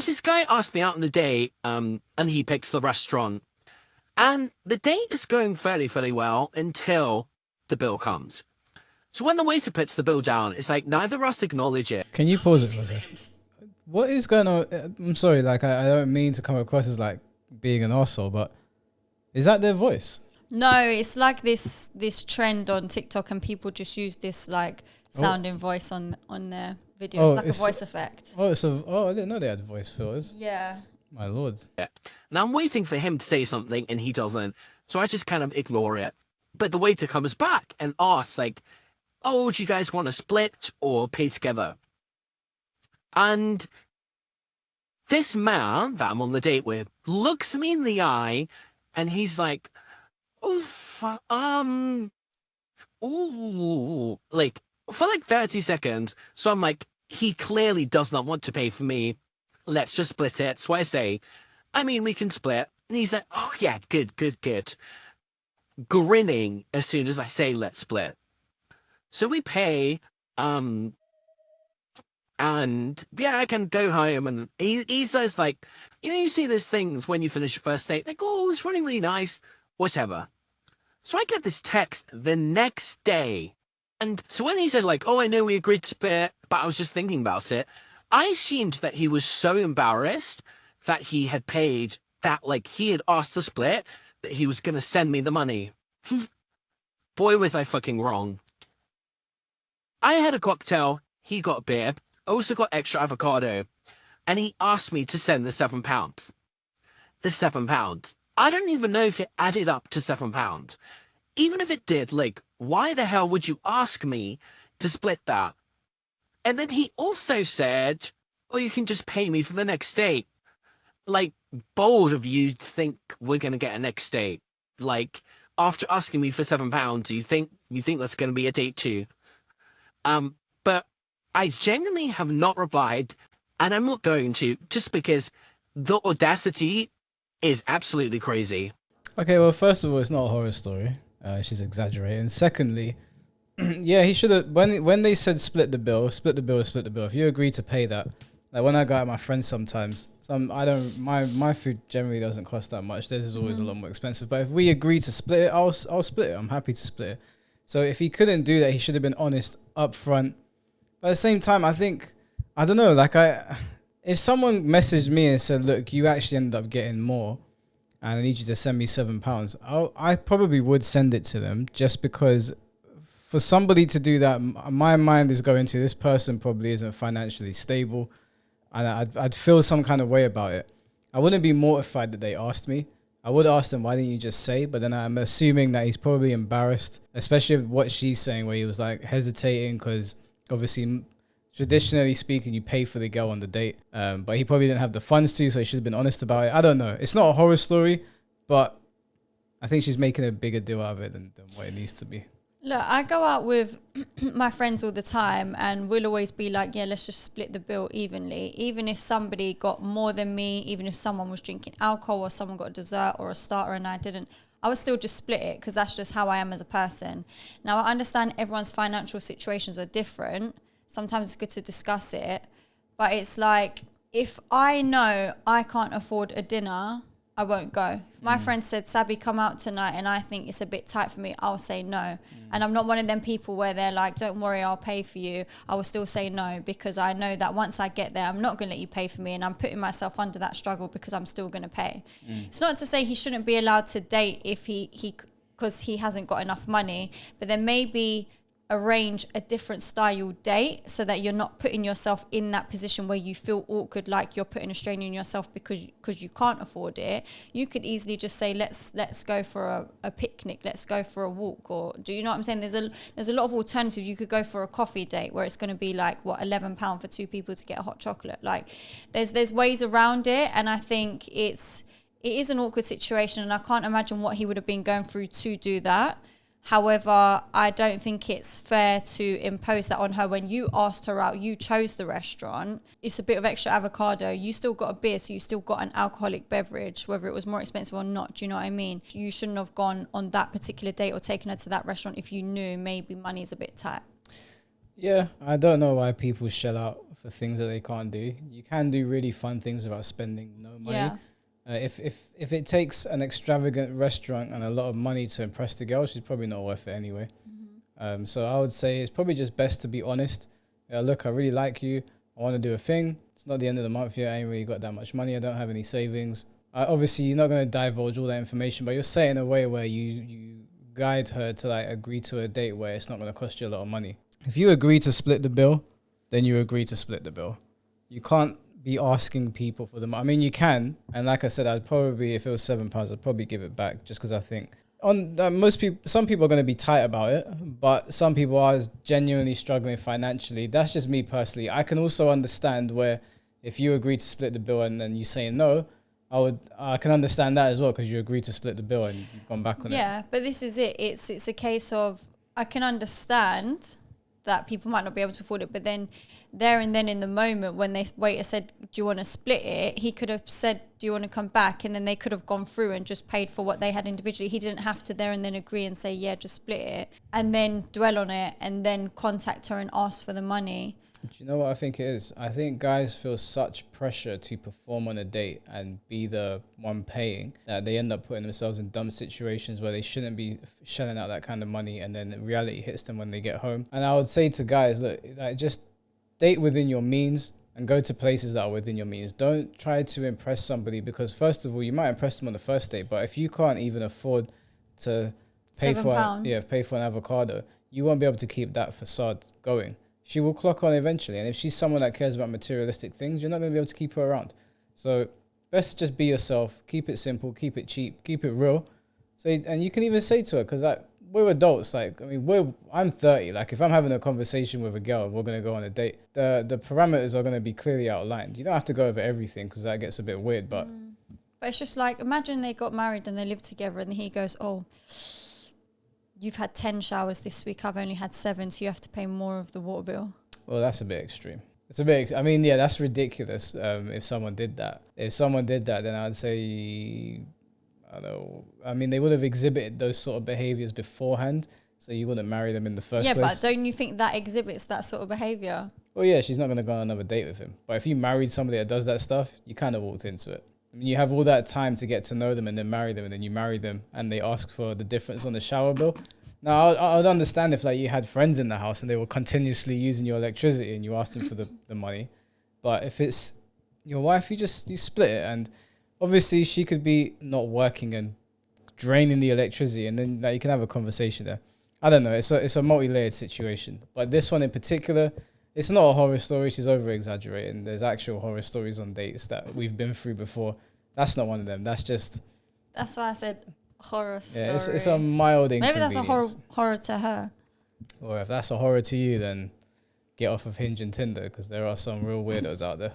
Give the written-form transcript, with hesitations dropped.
this guy asked me out on a date, and he picked the restaurant. And the date is going fairly, fairly well until the bill comes. So when the waiter puts the bill down, it's like neither of us acknowledge it. Can you pause it for a second? What is going on? I'm sorry, like I don't mean to come across as like being an arsehole, but is that their voice? No, it's like this trend on TikTok, and people just use this like sounding voice on their videos, like a voice effect. I didn't know they had voice filters. Yeah. My lord. And I'm waiting for him to say something, and he doesn't. So I just kind of ignore it. But the waiter comes back and asks, like, oh, do you guys want to split or pay together? And this man that I'm on the date with looks me in the eye, and he's like, like, for like 30 seconds. So I'm like, he clearly does not want to pay for me. Let's just split it. So I say, I mean, we can split. And he's like, oh yeah, good. Grinning as soon as I say, let's split. So we pay, and yeah, I can go home. And he says, like, you see these things when you finish your first date, like, oh, it's running really nice, whatever. So I get this text the next day. And so when he says, like, oh, I know we agreed to split, but I was just thinking about it, I assumed that he was so embarrassed that he had paid, that, like, he had asked to split, that he was going to send me the money. Boy, was I fucking wrong. I had a cocktail, he got a beer, also got extra avocado, and he asked me to send the £7. The £7. I don't even know if it added up to £7. Even if it did, like, why the hell would you ask me to split that? And then he also said, oh, you can just pay me for the next date. Like, bold of you to think we're going to get a next date. Like, after asking me for £7, you think that's going to be a date too? But I genuinely have not replied, and I'm not going to, just because the audacity is absolutely crazy. Okay, well, first of all, it's not a horror story. She's exaggerating. Secondly, yeah, he should have, when they said split the bill. If you agree to pay that, like when I go out with my friends sometimes, my food generally doesn't cost that much. Theirs is always a lot more expensive. But if we agree to split it, I'll split it. I'm happy to split it. So if he couldn't do that, he should have been honest up front. But at the same time, I think, I don't know, like if someone messaged me and said, look, you actually ended up getting more, and I need you to send me £7, I probably would send it to them, just because for somebody to do that, my mind is going to, this person probably isn't financially stable, and I'd feel some kind of way about it. I wouldn't be mortified that they asked me. I would ask them, why didn't you just say? But then I'm assuming that he's probably embarrassed, especially with what she's saying, where he was like hesitating because obviously, traditionally speaking, you pay for the girl on the date. But he probably didn't have the funds to, so he should have been honest about it. I don't know. It's not a horror story, but I think she's making a bigger deal out of it than what it needs to be. Look, I go out with my friends all the time, and we'll always be like, yeah, let's just split the bill evenly. Even if somebody got more than me, even if someone was drinking alcohol or someone got a dessert or a starter and I didn't, I would still just split it, because that's just how I am as a person. Now, I understand everyone's financial situations are different. Sometimes it's good to discuss it. But it's like, if I know I can't afford a dinner, I won't go. If my friend said, Sabi, come out tonight, and I think it's a bit tight for me, I'll say no. And I'm not one of them people where they're like, don't worry, I'll pay for you. I will still say no, because I know that once I get there, I'm not going to let you pay for me, and I'm putting myself under that struggle because I'm still going to pay. It's not to say he shouldn't be allowed to date if because he hasn't got enough money, but then maybe arrange a different style date so that you're not putting yourself in that position where you feel awkward, like you're putting a strain on yourself because you can't afford it. You could easily just say, let's go for a picnic, let's go for a walk, or do you know what I'm saying? There's a lot of alternatives. You could go for a coffee date where it's going to be like £11 for two people to get a hot chocolate. Like there's ways around it, and I think it is an awkward situation, and I can't imagine what he would have been going through to do that. However, I don't think it's fair to impose that on her when you asked her out, you chose the restaurant. It's a bit of extra avocado. You still got a beer, so you still got an alcoholic beverage, whether it was more expensive or not. Do you know what I mean? You shouldn't have gone on that particular date or taken her to that restaurant if you knew maybe money is a bit tight. Yeah, I don't know why people shell out for things that they can't do. You can do really fun things without spending no money. Yeah. If it takes an extravagant restaurant and a lot of money to impress the girl, she's probably not worth it anyway. So I would say it's probably just best to be honest. Yeah, look, I really like you. I want to do a thing. It's not the end of the month yet. I ain't really got that much money. I don't have any savings. Obviously, you're not going to divulge all that information, but you're saying in a way where you guide her to like agree to a date where it's not going to cost you a lot of money. If you agree to split the bill, then you agree to split the bill. You can't be asking people for them. I mean, you can, and like I said, I'd probably, if it was £7, I'd probably give it back, just because I think some people are going to be tight about it, but some people are genuinely struggling financially. That's just me personally. I can also understand where if you agree to split the bill and then you say no, I can understand that as well, because you agreed to split the bill and you've gone back on it. Yeah, but this is it. It's a case of, I can understand that people might not be able to afford it, but then there and then in the moment when the waiter said, do you want to split it? He could have said, do you want to come back? And then they could have gone through and just paid for what they had individually. He didn't have to there and then agree and say, yeah, just split it, and then dwell on it and then contact her and ask for the money. Do you know what I think it is? I think guys feel such pressure to perform on a date and be the one paying that they end up putting themselves in dumb situations where they shouldn't be shelling out that kind of money, and then reality hits them when they get home. And I would say to guys, look, like, just date within your means and go to places that are within your means. Don't try to impress somebody, because first of all, you might impress them on the first date, but if you can't even afford to pay for an avocado, you won't be able to keep that facade going. She will clock on eventually. And if she's someone that cares about materialistic things, you're not going to be able to keep her around. So best just be yourself. Keep it simple. Keep it cheap. Keep it real. So, and you can even say to her, because we're adults. Like, I mean, I'm 30. Like, if I'm having a conversation with a girl, we're going to go on a date, the parameters are going to be clearly outlined. You don't have to go over everything, because that gets a bit weird. But it's just like, imagine they got married and they lived together and he goes, oh, you've had 10 showers this week, I've only had 7, so you have to pay more of the water bill. Well, that's a bit extreme. I mean, yeah, that's ridiculous. If someone did that, then I'd say, I don't know. I mean, they would have exhibited those sort of behaviors beforehand, so you wouldn't marry them in the first place. Yeah, but don't you think that exhibits that sort of behavior? Well, yeah, she's not going to go on another date with him. But if you married somebody that does that stuff, you kind of walked into it. I mean, you have all that time to get to know them and then marry them, and then you marry them and they ask for the difference on the shower bill. Now, I would understand if like you had friends in the house and they were continuously using your electricity and you asked them for the money. But if it's your wife, you split it. And obviously she could be not working and draining the electricity, and then like, you can have a conversation there. I don't know. It's a multi-layered situation. But this one in particular, it's not a horror story. She's over-exaggerating. There's actual horror stories on dates that we've been through before. That's not one of them. That's why I said horror story. Yeah, it's a mild inconvenience. Maybe that's a horror to her. Or if that's a horror to you, then get off of Hinge and Tinder, because there are some real weirdos out there.